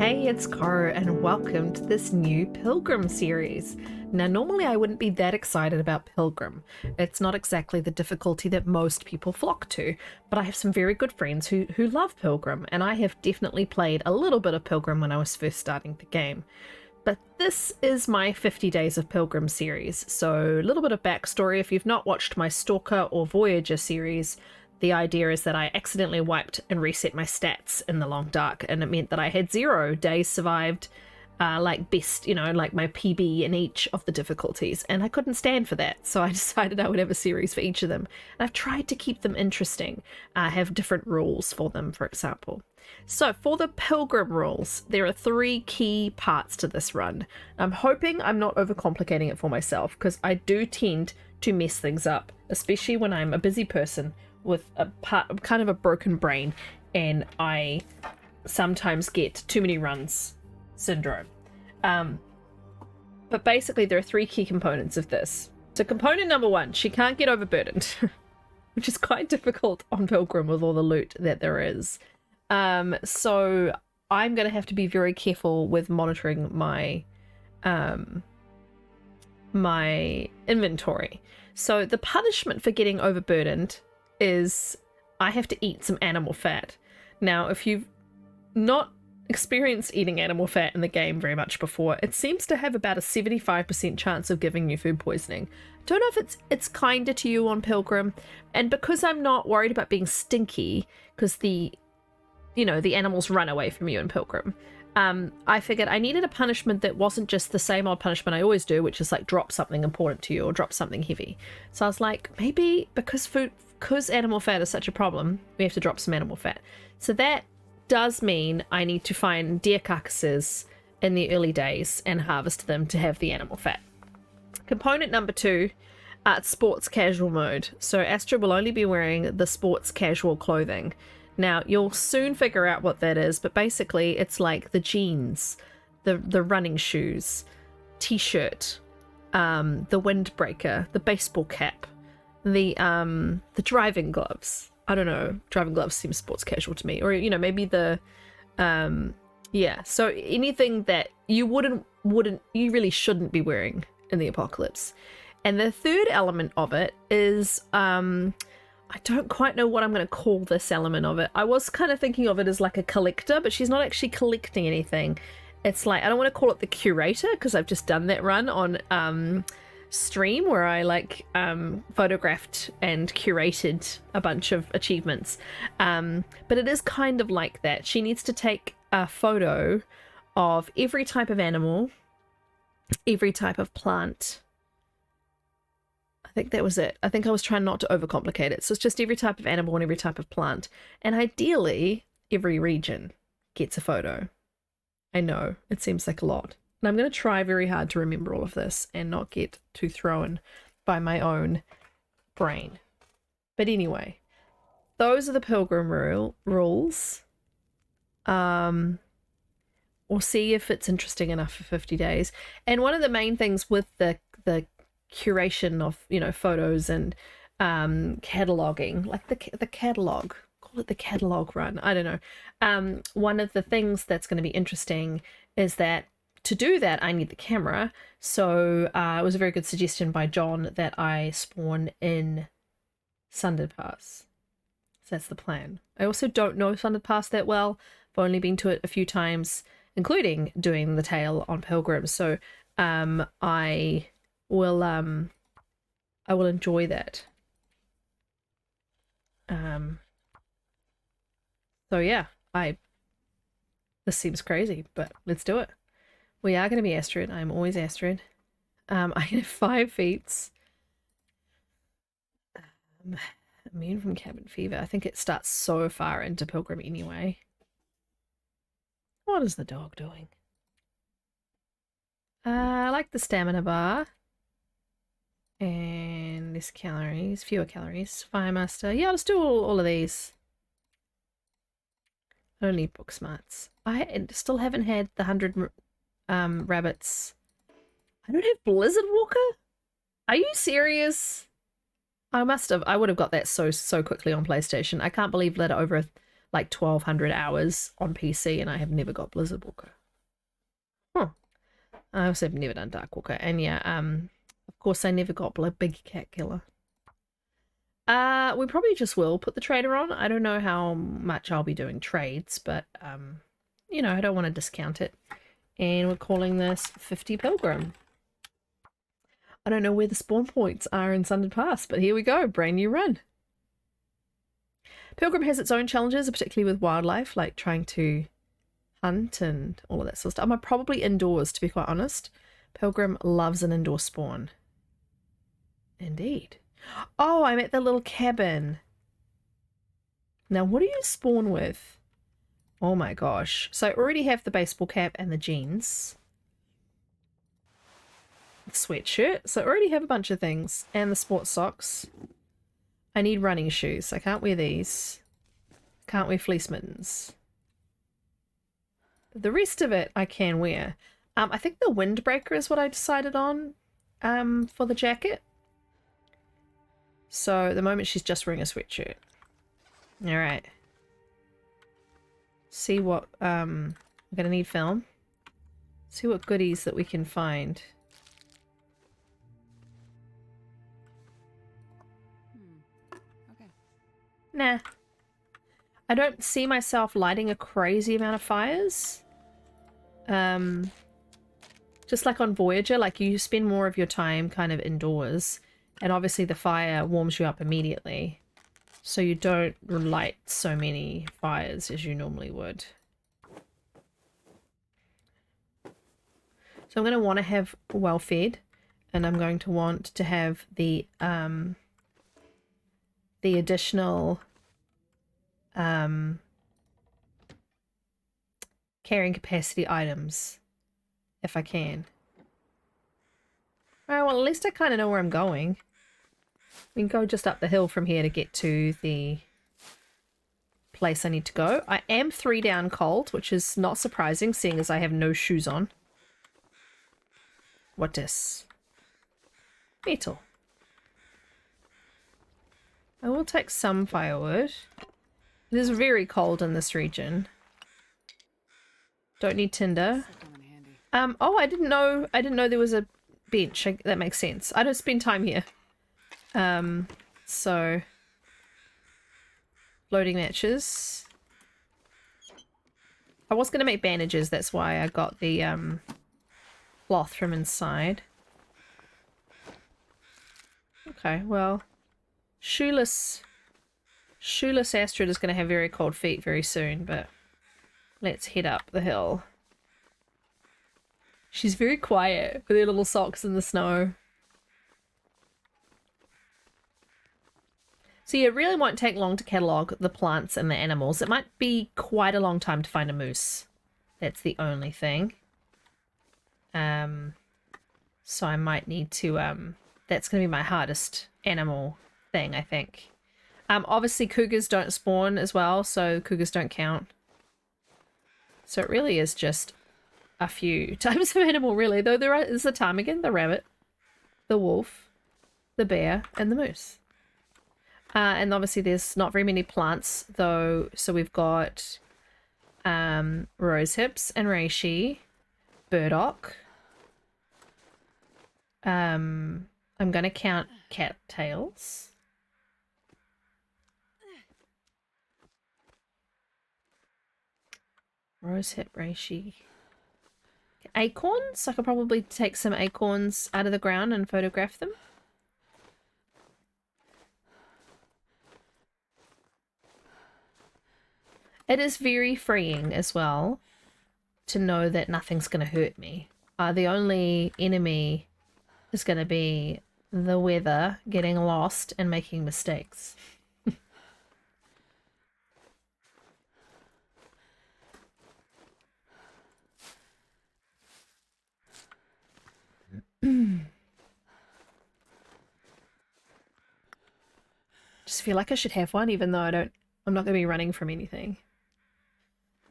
Hey, it's Ko, and welcome to this new Pilgrim series. Now, normally I wouldn't be that excited about Pilgrim. It's not exactly the difficulty that most people flock to, but I have some very good friends who love Pilgrim, and I have definitely played a little bit of Pilgrim when I was first starting the game. But this is my 50 Days of Pilgrim series, so a little bit of backstory. If you've not watched my Stalker or Voyager series, the idea is that I accidentally wiped and reset my stats in the Long Dark, and it meant that I had 0 days survived, like best, like my PB in each of the difficulties, and I couldn't stand for that, so I decided I would have a series for each of them. And I've tried to keep them interesting, have different rules for them, for example. So for the Pilgrim rules, there are 3 key parts to this run. I'm hoping I'm not overcomplicating it for myself, because I do tend to mess things up, especially when I'm a busy person with kind of a broken brain, and I sometimes get too many runs syndrome. But basically there are 3 key components of this. So component number 1, she can't get overburdened, which is quite difficult on Pilgrim with all the loot that there is. So I'm going to have to be very careful with monitoring my my inventory. So the punishment for getting overburdened is I have to eat some animal fat. Now, if you've not experienced eating animal fat in the game very much before, it seems to have about a 75% chance of giving you food poisoning. Don't know if it's kinder to you on Pilgrim, and because I'm not worried about being stinky, because the animals run away from you in Pilgrim, I figured I needed a punishment that wasn't just the same old punishment I always do, which is like drop something important to you or drop something heavy. So I was like, maybe because animal fat is such a problem, we have to drop some animal fat. So that does mean I need to find deer carcasses in the early days and harvest them to have the animal fat. Component number 2, sports casual mode. So Astrid will only be wearing the sports casual clothing. Now, you'll soon figure out what that is, but basically it's like the jeans, the running shoes, t-shirt, the windbreaker, the baseball cap, the driving gloves. I don't know, driving gloves seem sports casual to me. Or, maybe the, so anything that you you really shouldn't be wearing in the apocalypse. And the third element of it is, I don't quite know what I'm going to call this element of it. I was kind of thinking of it as like a collector, but she's not actually collecting anything. It's like, I don't want to call it the curator, because I've just done that run on stream where I photographed and curated a bunch of achievements. But it is kind of like that. She needs to take a photo of every type of animal, every type of plant. I think that was it. I think I was trying not to overcomplicate it. So it's just every type of animal and every type of plant. And ideally, every region gets a photo. I know, it seems like a lot. And I'm going to try very hard to remember all of this and not get too thrown by my own brain. But anyway, those are the Pilgrim rules. We'll see if it's interesting enough for 50 days. And one of the main things with the curation of photos and cataloging, like the catalog, call it the catalog run, I don't know, one of the things that's going to be interesting is that to do that I need the camera. So it was a very good suggestion by John that I spawn in Sundered Pass. So that's the plan. I also don't know Sundered Pass that well. I've only been to it a few times, including doing the tail on Pilgrim, so I will enjoy that. So yeah, this seems crazy, but let's do it. We are going to be Astrid. I'm always Astrid. I have 5 feats. Immune from cabin fever. I think it starts so far into Pilgrim anyway. What is the dog doing? I like the stamina bar. And less calories, fewer calories. Firemaster. Yeah, let's do all of these. I don't need book smarts. I still haven't had the 100 rabbits. I don't have Blizzard Walker? Are you serious? I would have got that so quickly on PlayStation. I can't believe that over like 1,200 hours on PC, and I have never got Blizzard Walker. Huh. I also have never done Dark Walker, and yeah, of course I never got Big Cat Killer. We probably just will put the trader on. I don't know how much I'll be doing trades, but you know, I don't want to discount it. And we're calling this 50 Pilgrim. I don't know where the spawn points are in Sundered Pass, but here we go, brand new run. Pilgrim has its own challenges, particularly with wildlife, like trying to hunt and all of that sort of stuff. I'm probably indoors, to be quite honest. Pilgrim loves an indoor spawn. Indeed. Oh, I'm at the little cabin. Now, what do you spawn with? Oh my gosh. So I already have the baseball cap and the jeans. Sweatshirt. So I already have a bunch of things. And the sports socks. I need running shoes. I can't wear these. Can't wear fleece mittens. The rest of it I can wear. I think the windbreaker is what I decided on for the jacket. So at the moment she's just wearing a sweatshirt. Alright. See what I'm gonna need film. See what goodies that we can find. Okay. Nah. I don't see myself lighting a crazy amount of fires. Just like on Voyager, like you spend more of your time kind of indoors, and obviously the fire warms you up immediately, so you don't light so many fires as you normally would. So I'm going to want to have well fed, and I'm going to want to have the additional carrying capacity items if I can. Alright, well at least I kind of know where I'm going. We can go just up the hill from here to get to the place I need to go. I am 3 down cold, which is not surprising seeing as I have no shoes on. What is? Metal. I will take some firewood. It is very cold in this region. Don't need tinder. Oh, I didn't know there was a bench. That makes sense. I don't spend time here. So loading matches. I was gonna make bandages, that's why I got the cloth from inside. Okay, well, shoeless Astrid is gonna have very cold feet very soon, but let's head up the hill. She's very quiet with her little socks in the snow. So yeah, it really won't take long to catalogue the plants and the animals. It might be quite a long time to find a moose. That's the only thing. So I might need to, that's going to be my hardest animal thing, I think. Obviously cougars don't spawn as well, so cougars don't count. So it really is just a few types of animal, really. Though there is the ptarmigan, the rabbit, the wolf, the bear, and the moose. And obviously there's not very many plants, though. So we've got rose hips and reishi, burdock. I'm going to count cattails. Rosehip, reishi. Acorns? I could probably take some acorns out of the ground and photograph them. It is very freeing as well to know that nothing's going to hurt me. The only enemy is going to be the weather, getting lost and making mistakes. Just feel like I should have one, even though I'm not going to be running from anything.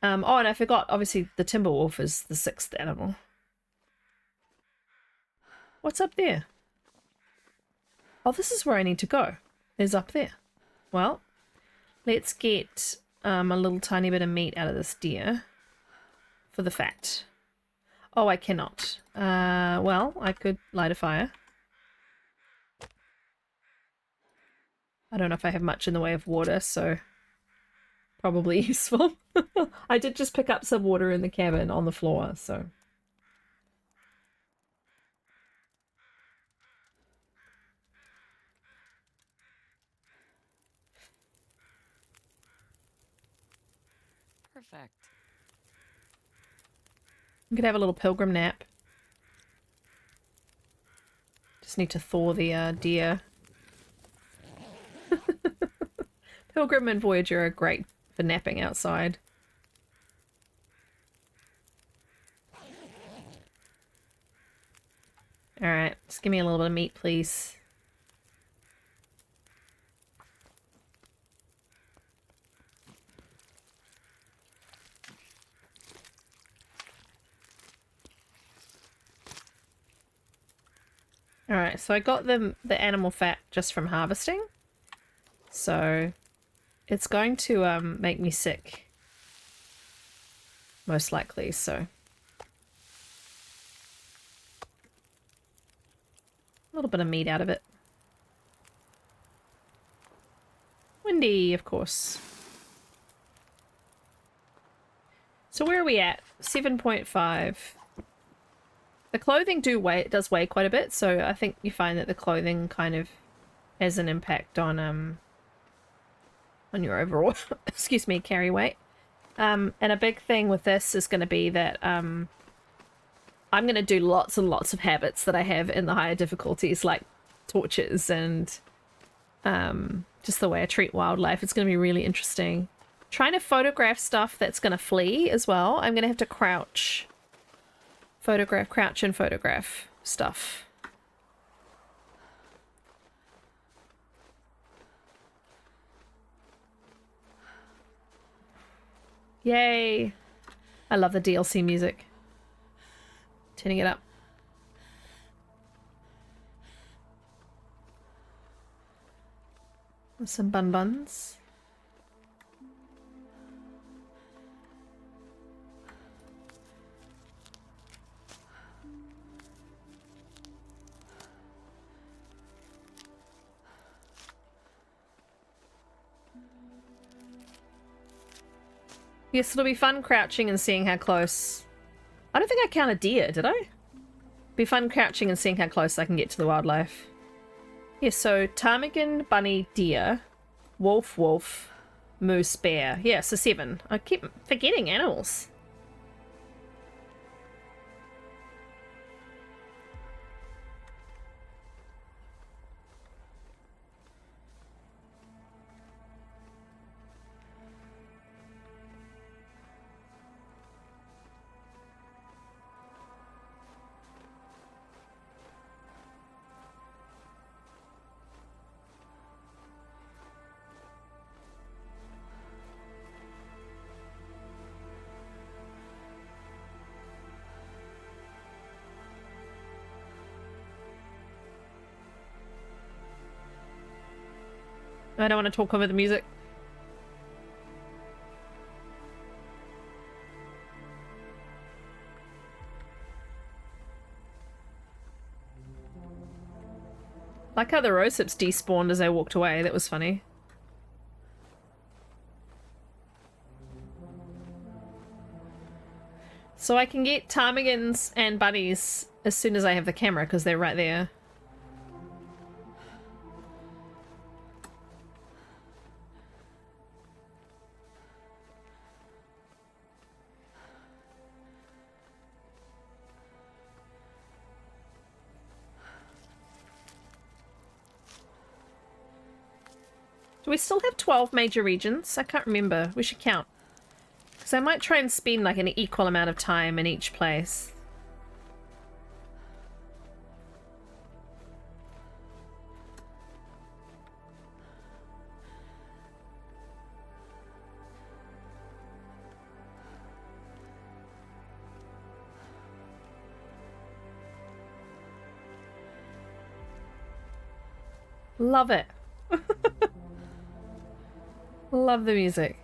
Oh, and I forgot, obviously the timber wolf is the 6th animal. What's up there? Oh, this is where I need to go. Is up there. Well, let's get a little tiny bit of meat out of this deer for the fat. Oh, I cannot. Well, I could light a fire. I don't know if I have much in the way of water, so probably useful. I did just pick up some water in the cabin on the floor, so. Perfect. I'm gonna have a little pilgrim nap. Just need to thaw the deer. Pilgrim and Voyager are great for napping outside. Alright, just give me a little bit of meat, please. Alright, so I got the animal fat just from harvesting. So it's going to make me sick. Most likely, so. A little bit of meat out of it. Windy, of course. So where are we at? 7.5. The clothing does weigh quite a bit, so I think you find that the clothing kind of has an impact on your overall excuse me, carry weight. And a big thing with this is going to be that I'm going to do lots and lots of habits that I have in the higher difficulties, like torches and just the way I treat wildlife. It's going to be really interesting. Trying to photograph stuff that's going to flee as well. I'm going to have to crouch. Crouch and photograph stuff. Yay! I love the DLC music. Turning it up. With some buns. Yes, it'll be fun crouching and seeing how close. I don't think I counted deer, did I? Be fun crouching and seeing how close I can get to the wildlife. Yeah, so ptarmigan, bunny, deer, wolf, moose, bear. Yeah, so 7. I keep forgetting animals. I don't want to talk over the music. Like how the rosips despawned as I walked away. That was funny. So I can get ptarmigans and bunnies as soon as I have the camera because they're right there. Do we still have 12 major regions? I can't remember. We should count. Because I might try and spend like an equal amount of time in each place. Love it. Love the music.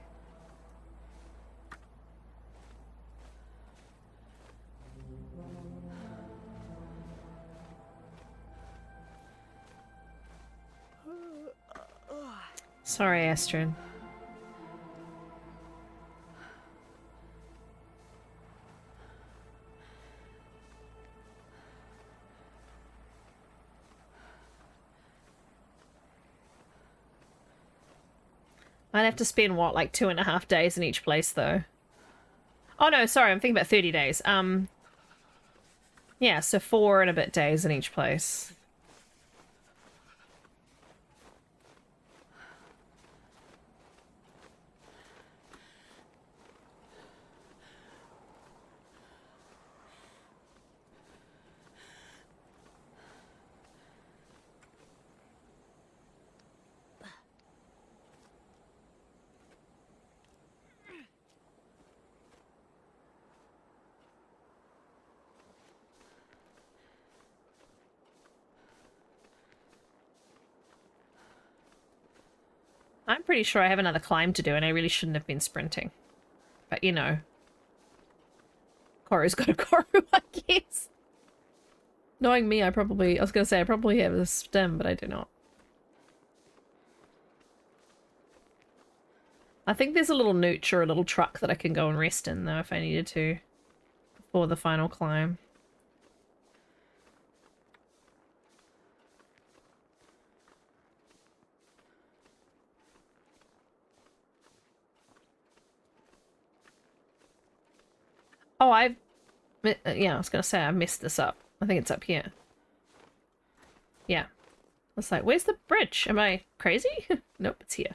Sorry, Astrid. I'd have to spend, what, like 2.5 days in each place, though? Oh, no, sorry, I'm thinking about 30 days. Yeah, so 4 and a bit days in each place. I'm pretty sure I have another climb to do, and I really shouldn't have been sprinting. But, you know. Koru's got a Koru, I guess. Knowing me, I was gonna say I probably have a stem, but I do not. I think there's a little nooch or a little truck that I can go and rest in, though, if I needed to. Before the final climb. Oh, yeah, I was gonna say I messed this up. I think it's up here. Yeah. I was like, where's the bridge? Am I crazy? Nope, it's here.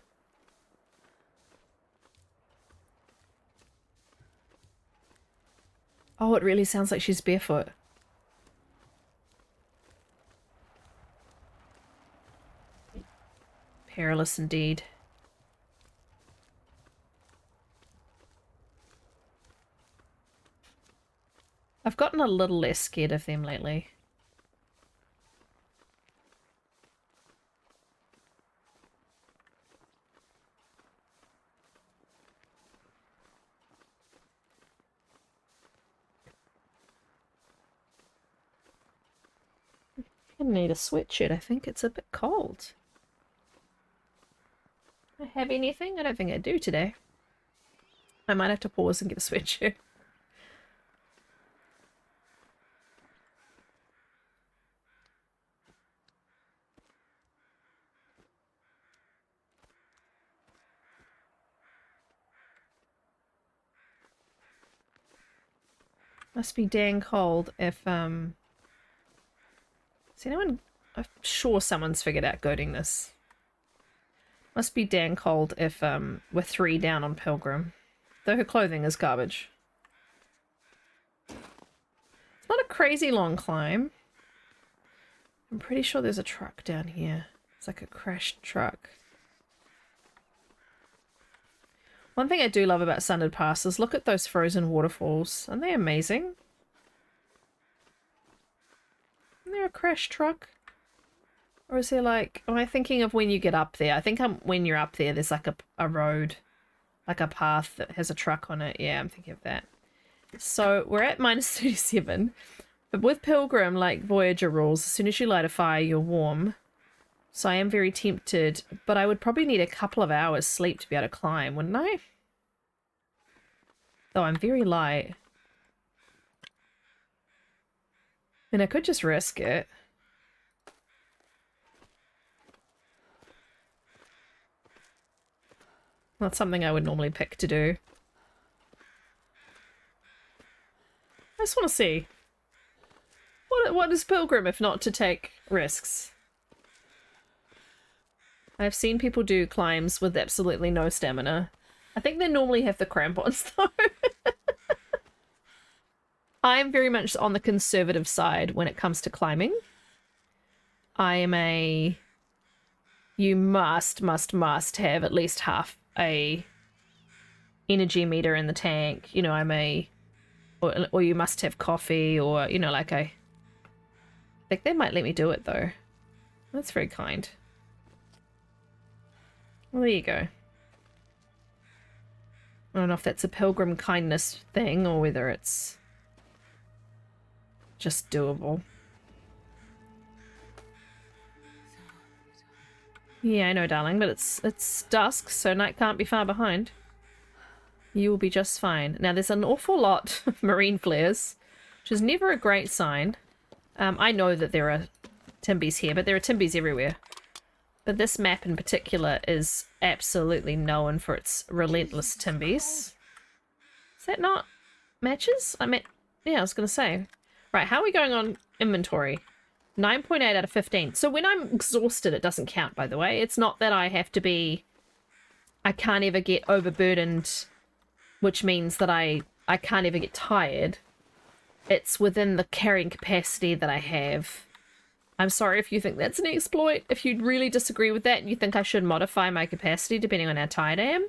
Oh, it really sounds like she's barefoot. Perilous indeed. I've gotten a little less scared of them lately. I need a sweatshirt. I think it's a bit cold. Do I have anything? I don't think I do today. I might have to pause and get a sweatshirt. Must be dang cold if, Is anyone... I'm sure someone's figured out goading this. Must be dang cold if, we're 3 down on Pilgrim. Though her clothing is garbage. It's not a crazy long climb. I'm pretty sure there's a truck down here. It's like a crashed truck. One thing I do love about Sundered Pass is look at those frozen waterfalls. Aren't they amazing? Isn't there a crashed truck? Or is there like... Am I thinking of when you get up there? I think when you're up there, there's like a road. Like a path that has a truck on it. Yeah, I'm thinking of that. So we're at -37. But with Pilgrim, like Voyager rules, as soon as you light a fire, you're warm. So I am very tempted, but I would probably need a couple of hours sleep to be able to climb, wouldn't I? Though I'm very light. And I could just risk it. Not something I would normally pick to do. I just want to see. What is Pilgrim if not to take risks? I've seen people do climbs with absolutely no stamina. I think they normally have the crampons though. I'm very much on the conservative side when it comes to climbing. I am a... You must have at least half a energy meter in the tank. You know, I'm a... Or you must have coffee or, you know, like I think they might let me do it though. That's very kind. Well, there you go. I don't know if that's a Pilgrim kindness thing or whether it's just doable. Yeah, I know, darling, but it's dusk, so night can't be far behind. You will be just fine. Now, there's an awful lot of marine flares, which is never a great sign. I know that there are timbies here, but there are timbies everywhere. But this map in particular is absolutely known for its relentless timbies. Is that not matches? Yeah, I was going to say. Right, how are we going on inventory? 9.8 out of 15. So when I'm exhausted, it doesn't count, by the way. It's not that I have to be... I can't ever get overburdened, which means that I can't ever get tired. It's within the carrying capacity that I have. I'm sorry if you think that's an exploit. If you really disagree with that and you think I should modify my capacity depending on how tired I am,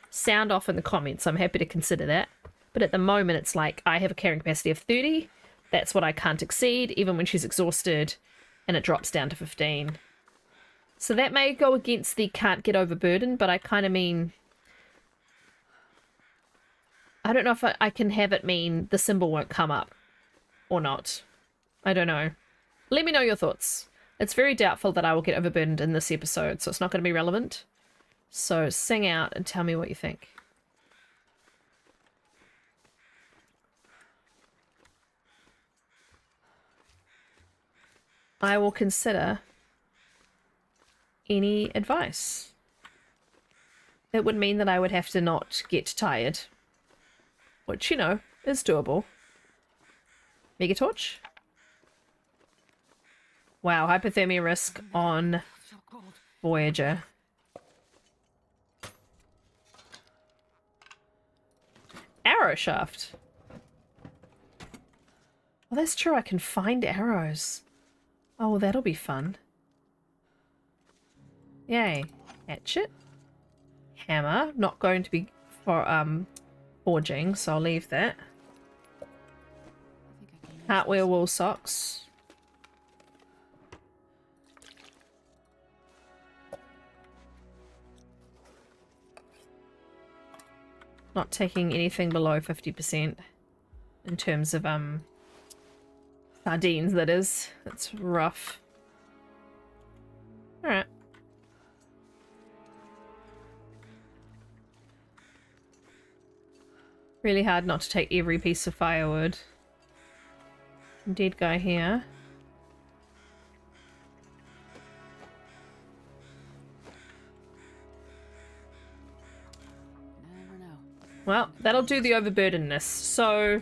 sound off in the comments. I'm happy to consider that. But at the moment, it's like I have a carrying capacity of 30. That's what I can't exceed, even when she's exhausted, and it drops down to 15. So that may go against the can't get overburdened, but I kind of mean... I don't know if I can have it mean the symbol won't come up or not. I don't know. Let me know your thoughts. It's very doubtful that I will get overburdened in this episode, so it's not going to be relevant. So sing out and tell me what you think. I will consider any advice. It would mean that I would have to not get tired, which, you know, is doable. Megatorch? Wow, hypothermia risk on Voyager. Arrow shaft. Oh, that's true. I can find arrows. Oh, well, that'll be fun. Yay. Hatchet. Hammer. Not going to be for forging, so I'll leave that. Cartwheel wool socks. Not taking anything below 50% in terms of sardines, that is. That's rough. Alright. Really hard not to take every piece of firewood. Dead guy here. Never know. Well, that'll do the overburdenedness. So...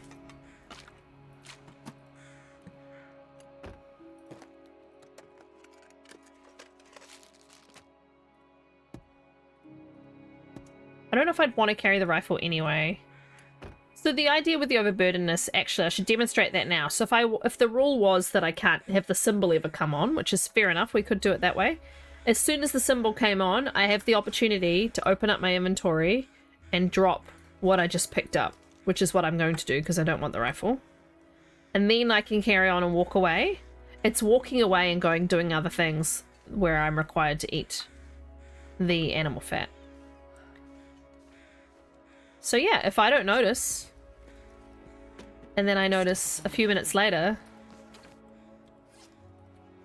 I don't know if I'd want to carry the rifle anyway. So the idea with the overburdenedness, actually, I should demonstrate that now. So if the rule was that I can't have the symbol ever come on, which is fair enough, we could do it that way. As soon as the symbol came on, I have the opportunity to open up my inventory and drop what I just picked up, which is what I'm going to do because I don't want the rifle. And then I can carry on and walk away. It's walking away and doing other things where I'm required to eat the animal fat. So yeah, if I don't notice, and then I notice a few minutes later,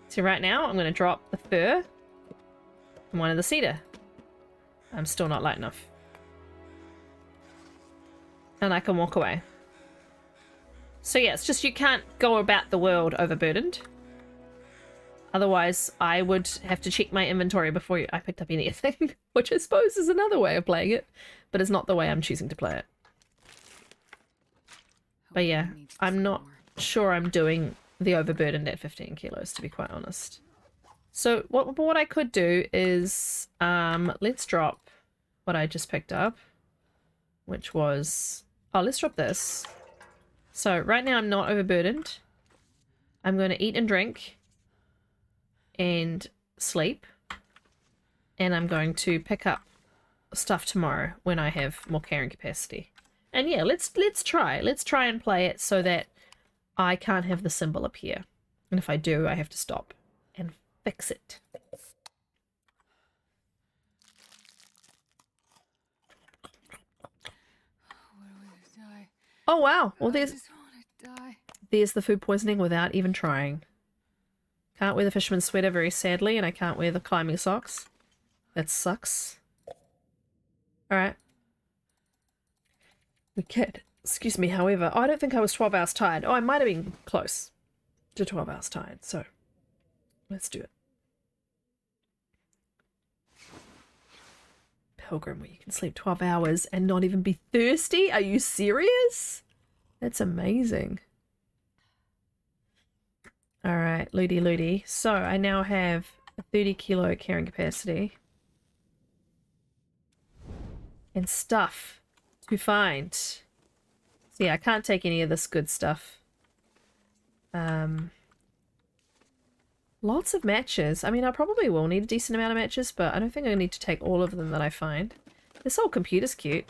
so right now I'm going to drop the fur and one of the cedar. I'm still not light enough. And I can walk away. So yeah, it's just you can't go about the world overburdened. Otherwise, I would have to check my inventory before I picked up anything, which I suppose is another way of playing it, but it's not the way I'm choosing to play it. But yeah, I'm not sure I'm doing the overburdened at 15 kilos, to be quite honest. So what I could do is, let's drop what I just picked up, which was, oh, let's drop this. So right now I'm not overburdened. I'm going to eat and drink and sleep, and I'm going to pick up stuff tomorrow when I have more carrying capacity. And yeah, let's try and play it so that I can't have the symbol appear, and if I do, I have to stop and fix it. Oh wow, well there's the food poisoning without even trying. Can't wear the fisherman's sweater, very sadly, and I can't wear the climbing socks. That sucks. Alright. Okay. Excuse me, however, I don't think I was 12 hours tired. Oh, I might have been close to 12 hours tired, so let's do it. Pilgrim, where you can sleep 12 hours and not even be thirsty? Are you serious? That's amazing. Alright, looty looty. So, I now have a 30 kilo carrying capacity. And stuff to find. So yeah, I can't take any of this good stuff. Lots of matches. I mean, I probably will need a decent amount of matches, but I don't think I need to take all of them that I find. This whole computer's cute.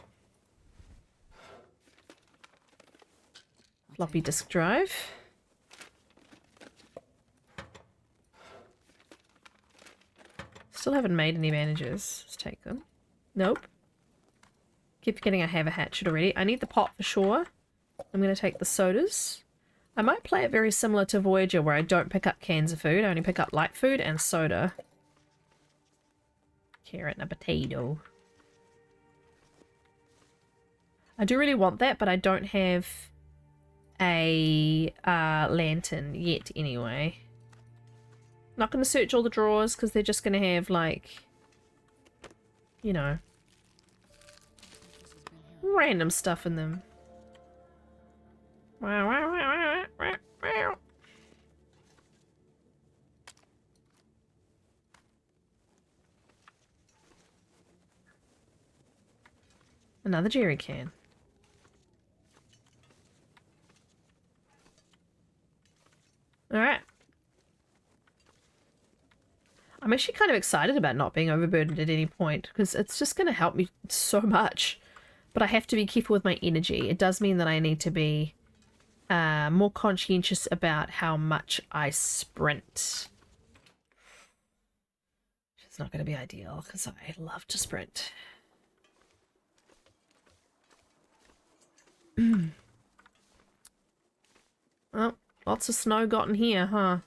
Floppy disk drive. Still haven't made any bandages. Let's take them. Nope. Keep forgetting I have a hatchet already. I need the pot for sure. I'm going to take the sodas. I might play it very similar to Voyager where I don't pick up cans of food. I only pick up light food and soda. Carrot and a potato. I do really want that, but I don't have a lantern yet anyway. Not going to search all the drawers because they're just going to have, like, you know, random stuff in them. Another jerry can. Alright. I'm actually kind of excited about not being overburdened at any point because it's just going to help me so much. But I have to be careful with my energy. It does mean that I need to be more conscientious about how much I sprint. It's not going to be ideal because I love to sprint. Well, lots of snow got in here, huh?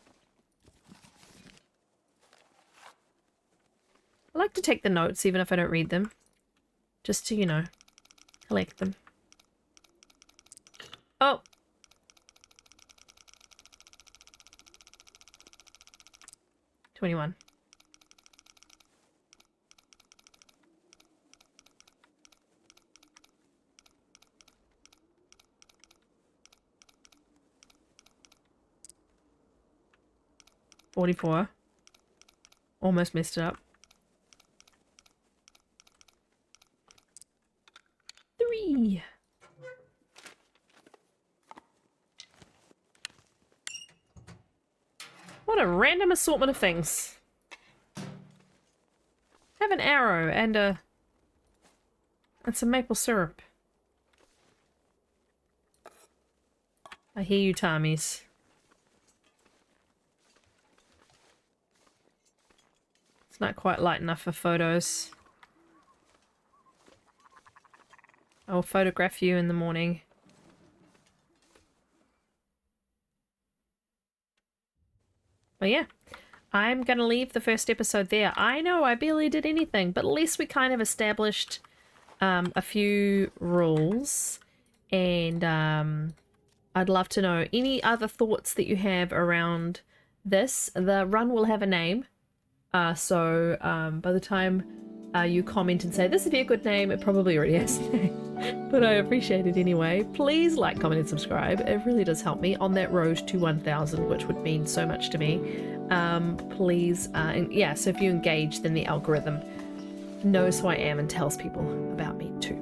I like to take the notes even if I don't read them. Just to, you know, collect them. Oh! 21. $44. Almost messed it up. 3. What a random assortment of things. Have an arrow and some maple syrup. I hear you, Tommies. It's not quite light enough for photos. I will photograph you in the morning. But yeah, I'm going to leave the first episode there. I know I barely did anything, but at least we kind of established a few rules. And I'd love to know any other thoughts that you have around this. The run will have a name. So by the time you comment and say, this would be a good name, it probably already has a name. But I appreciate it anyway. Please like, comment, and subscribe. It really does help me on that road to 1,000, which would mean so much to me. Please, and yeah, so if you engage, then the algorithm knows who I am and tells people about me too.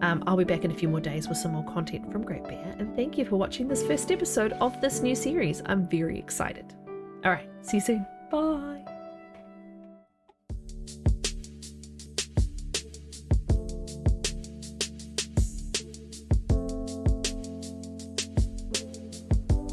I'll be back in a few more days with some more content from Great Bear, and thank you for watching this first episode of this new series. I'm very excited. All right, see you soon. Bye.